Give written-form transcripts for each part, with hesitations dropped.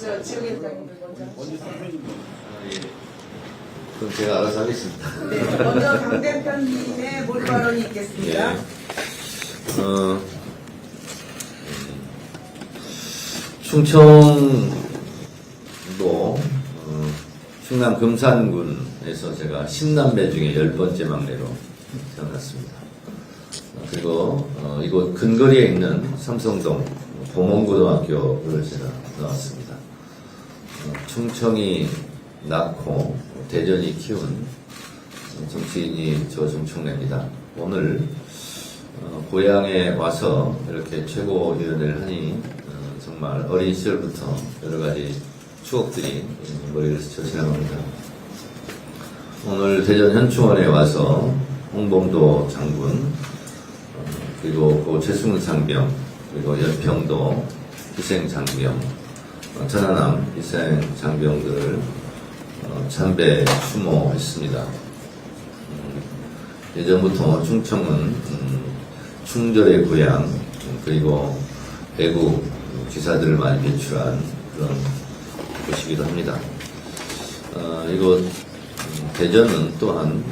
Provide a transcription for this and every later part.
저 지역위원장님 먼저. 예. 그럼 제가 알아서 하겠습니다. 네, 먼저 강 대표님의 몰발언이 있겠습니다. 예. 충청도 충남 금산군에서 제가 10남매 중에 10번째 막내로 태어났습니다. 그리고 이곳 근거리에 있는 삼성동 보mon고등학교를 제가 나왔습니다. 충청이 낳고 대전이 키운 정치인이 조정총래입니다. 오늘 고향에 와서 이렇게 최고위원회를 하니 정말 어린 시절부터 여러 가지 추억들이 머리를 스쳐 지나갑니다. 오늘 대전 현충원에 와서 홍범도 장군, 그리고 고 최승훈 상병, 그리고 연평도 희생 장병, 천안함 희생 장병들을 참배 추모했습니다. 예전부터 충청은 충절의 고향, 그리고 애국 기사들을 많이 배출한 그런 곳이기도 합니다. 이곳 대전은 또한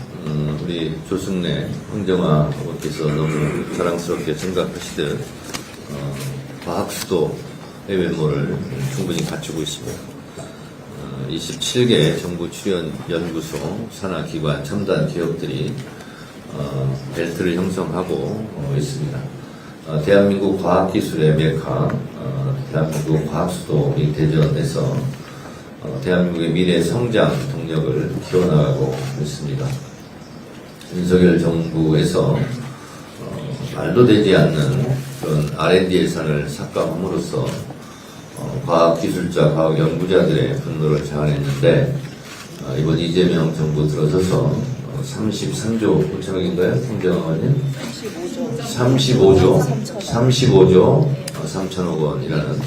우리 조승래 흥정화 어머니께서 너무 자랑스럽게 생각하시듯 과학수도의 외모를 충분히 갖추고 있습니다. 27개 정부 출연 연구소, 산하기관, 첨단 기업들이 벨트를 형성하고 있습니다. 대한민국 과학기술의 메카, 대한민국 과학수도 이 대전에서 대한민국의 미래 성장 동력을 키워나가고 있습니다. 윤석열 정부에서 말도 되지 않는 그런 R&D 예산을 삭감함으로써 과학기술자, 과학연구자들의 분노를 자아냈는데 이번 이재명 정부 들어서서 33조 5천억인가요? 행정원님? 35조 3천억 원이라는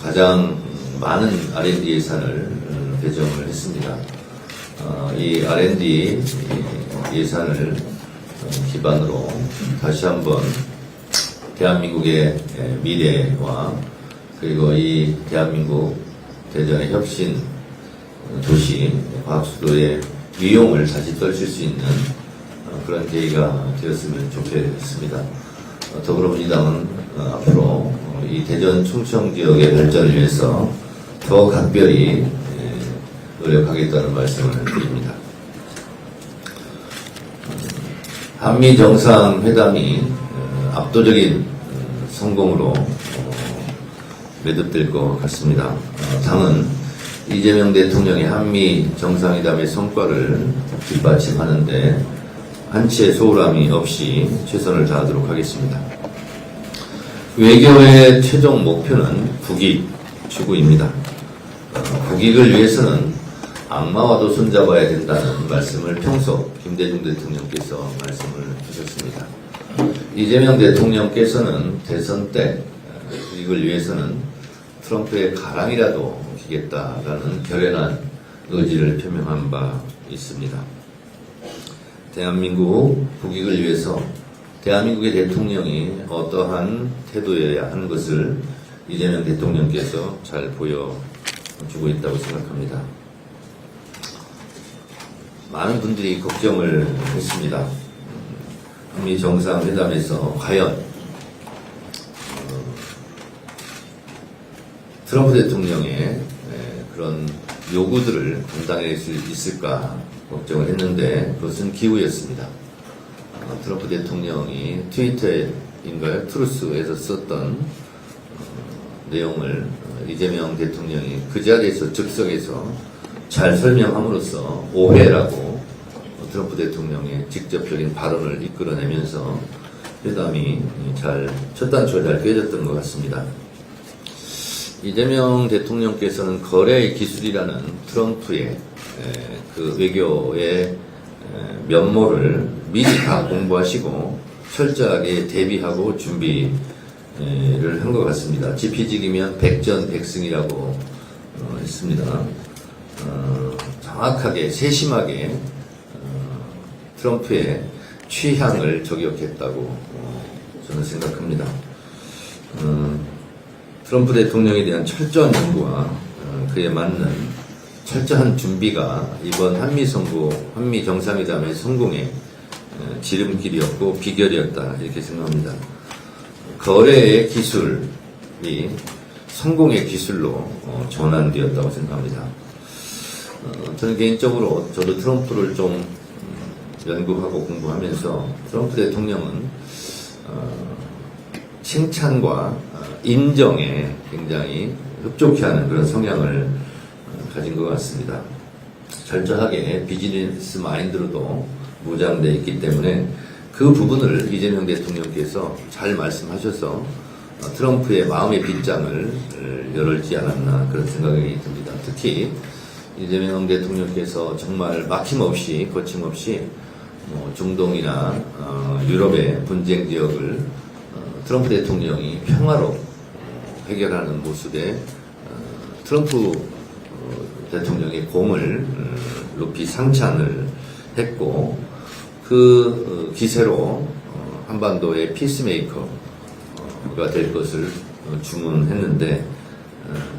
가장 많은 R&D 예산을 배정을 했습니다. 이 R&D 예산을 기반으로 다시 한번 대한민국의 미래와 그리고 이 대한민국 대전의 혁신 도시 과학수도의 위용을 다시 떨칠 수 있는 그런 계기가 되었으면 좋겠습니다. 더불어민주당은 앞으로 이 대전 충청 지역의 발전을 위해서 더 각별히 노력하겠다는 말씀을 드립니다. 한미 정상회담이 압도적인 성공으로 매듭될 것 같습니다. 당은 이재명 대통령의 한미 정상회담의 성과를 뒷받침하는데 한치의 소홀함이 없이 최선을 다하도록 하겠습니다. 외교의 최종 목표는 국익 추구입니다. 국익을 위해서는 악마와도 손잡아야 된다는 말씀을 평소 김대중 대통령께서 말씀을 주셨습니다. 이재명 대통령께서는 대선 때 국익을 위해서는 트럼프의 가랑이라도 기겠다라는 결연한 의지를 표명한 바 있습니다. 대한민국 국익을 위해서 대한민국의 대통령이 어떠한 태도여야 하는 것을 이재명 대통령께서 잘 보여주고 있다고 생각합니다. 많은 분들이 걱정을 했습니다. 한미 정상회담에서 과연 트럼프 대통령의 그런 요구들을 감당할 수 있을까 걱정을 했는데 그것은 기우였습니다. 트럼프 대통령이 트위터인가요? 트루스에서 썼던 내용을 이재명 대통령이 그 자리에서 즉석에서 잘 설명함으로써 오해라고 트럼프 대통령의 직접적인 발언을 이끌어내면서 회담이 첫 단추가 잘 꿰졌던 것 같습니다. 이재명 대통령께서는 거래의 기술이라는 트럼프의 그 외교의 면모를 미리 다 공부하시고 철저하게 대비하고 준비를 한 것 같습니다. 지피지기면 백전백승이라고 했습니다. 정확하게 세심하게 트럼프의 취향을 저격했다고 저는 생각합니다. 트럼프 대통령에 대한 철저한 연구와 그에 맞는 철저한 준비가 이번 한미 정상회담의 성공의 지름길이었고 비결이었다 이렇게 생각합니다. 거래의 기술이 성공의 기술로 전환되었다고 생각합니다. 저는 개인적으로 저도 트럼프를 좀 연구하고 공부하면서 트럼프 대통령은 칭찬과 인정에 굉장히 흡족해하는 그런 성향을 가진 것 같습니다. 철저하게 비즈니스 마인드로도 무장되어 있기 때문에 그 부분을 이재명 대통령께서 잘 말씀하셔서 트럼프의 마음의 빗장을 열지 않았나 그런 생각이 듭니다. 특히 이재명 대통령께서 정말 막힘없이 거침없이 중동이나 유럽의 분쟁 지역을 트럼프 대통령이 평화로 해결하는 모습에 트럼프 대통령의 공을 높이 상찬을 했고 그 기세로 한반도의 피스메이커가 될 것을 주문했는데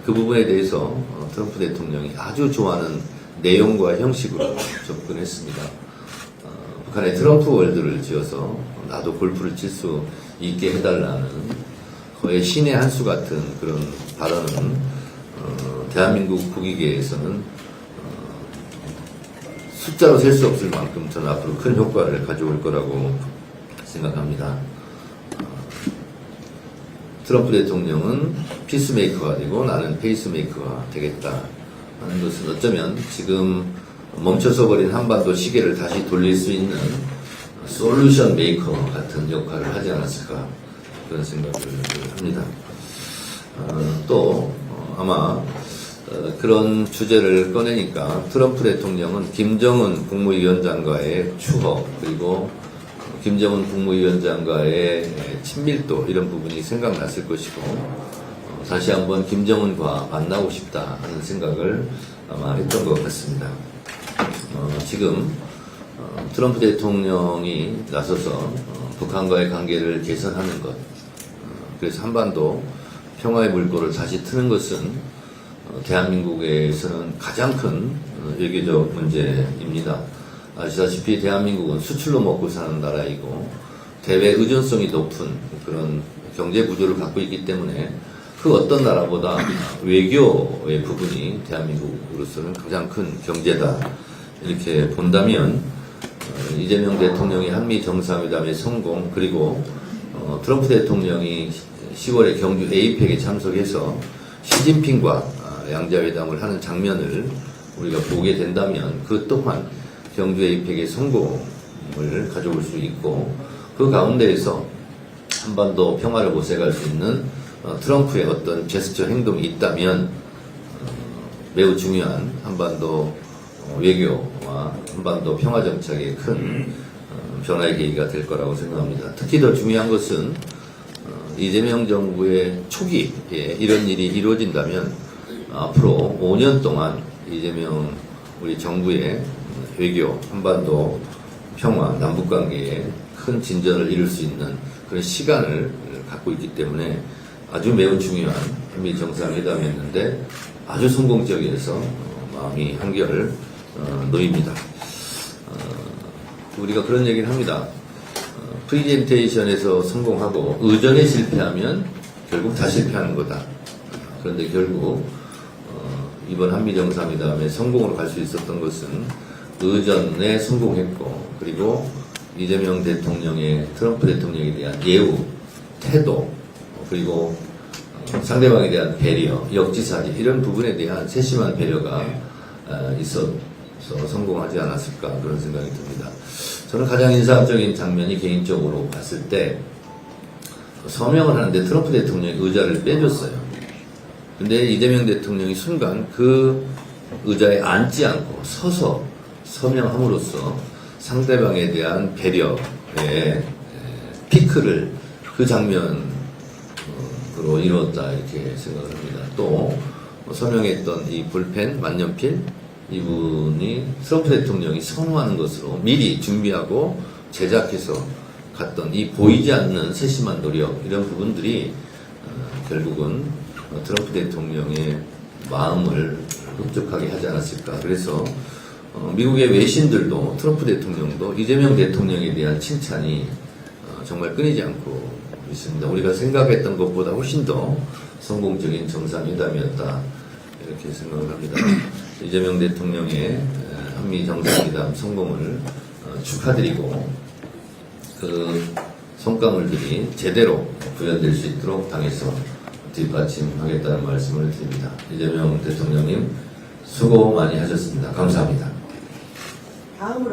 그 부분에 대해서 트럼프 대통령이 아주 좋아하는 내용과 형식으로 접근했습니다. 북한에 트럼프 월드를 지어서 나도 골프를 칠 수 있게 해달라는 거의 신의 한 수 같은 그런 발언은 대한민국 국익에서는 숫자로 셀 수 없을 만큼 저는 앞으로 큰 효과를 가져올 거라고 생각합니다. 트럼프 대통령은 피스메이커가 되고 나는 페이스메이커가 되겠다 하는 것은 어쩌면 지금 멈춰서 버린 한반도 시계를 다시 돌릴 수 있는 솔루션 메이커 같은 역할을 하지 않았을까 그런 생각을 합니다. 또 아마 그런 주제를 꺼내니까 트럼프 대통령은 김정은 국무위원장과의 추억 그리고 김정은 국무위원장과의 친밀도 이런 부분이 생각났을 것이고 다시 한번 김정은과 만나고 싶다 하는 생각을 아마 했던 것 같습니다. 지금 트럼프 대통령이 나서서 북한과의 관계를 개선하는 것 그래서 한반도 평화의 물꼬를 다시 트는 것은 대한민국에서는 가장 큰 외교적 문제입니다. 아시다시피 대한민국은 수출로 먹고 사는 나라이고 대외 의존성이 높은 그런 경제 구조를 갖고 있기 때문에 그 어떤 나라보다 외교의 부분이 대한민국으로서는 가장 큰 경제다 이렇게 본다면 이재명 대통령의 한미 정상회담의 성공 그리고 트럼프 대통령이 10월에 경주 에이펙에 참석해서 시진핑과 양자회담을 하는 장면을 우리가 보게 된다면 그 또한 경주 에이펙의 성공을 가져올 수 있고 그 가운데에서 한반도 평화를 모색할 수 있는 트럼프의 어떤 제스처 행동이 있다면 매우 중요한 한반도 외교와 한반도 평화 정착에 큰 변화의 계기가 될 거라고 생각합니다. 특히 더 중요한 것은 이재명 정부의 초기에 이런 일이 이루어진다면 앞으로 5년 동안 이재명 우리 정부의 외교, 한반도 평화, 남북관계에 큰 진전을 이룰 수 있는 그런 시간을 갖고 있기 때문에 아주 매우 중요한 한미 정상회담이었는데 아주 성공적이어서 마음이 한결 놓입니다. 우리가 그런 얘기를 합니다. 프리젠테이션에서 성공하고 의전에 실패하면 결국 다 실패하는 거다. 그런데 결국 이번 한미 정상회담에 성공으로 갈 수 있었던 것은 의전에 성공했고 그리고 이재명 대통령의 트럼프 대통령에 대한 예우, 태도 그리고 상대방에 대한 배려, 역지사지 이런 부분에 대한 세심한 배려가 있어서 성공하지 않았을까 그런 생각이 듭니다. 저는 가장 인상적인 장면이 개인적으로 봤을 때 서명을 하는데 트럼프 대통령이 의자를 빼줬어요. 근데 이재명 대통령이 순간 그 의자에 앉지 않고 서서 서명함으로써 상대방에 대한 배려의 피크를 그 장면으로 이루었다 이렇게 생각을 합니다. 또 서명했던 이 볼펜, 만년필 이분이 트럼프 대통령이 선호하는 것으로 미리 준비하고 제작해서 갔던 이 보이지 않는 세심한 노력 이런 부분들이 결국은 트럼프 대통령의 마음을 흡족하게 하지 않았을까. 그래서 미국의 외신들도 트럼프 대통령도 이재명 대통령에 대한 칭찬이 정말 끊이지 않고 있습니다. 우리가 생각했던 것보다 훨씬 더 성공적인 정상회담이었다, 이렇게 생각을 합니다. 이재명 대통령의 한미 정상회담 성공을 축하드리고 그 성과물들이 제대로 구현될 수 있도록 당에서 뒷받침하겠다는 말씀을 드립니다. 이재명 대통령님 수고 많이 하셨습니다. 감사합니다. 다음으로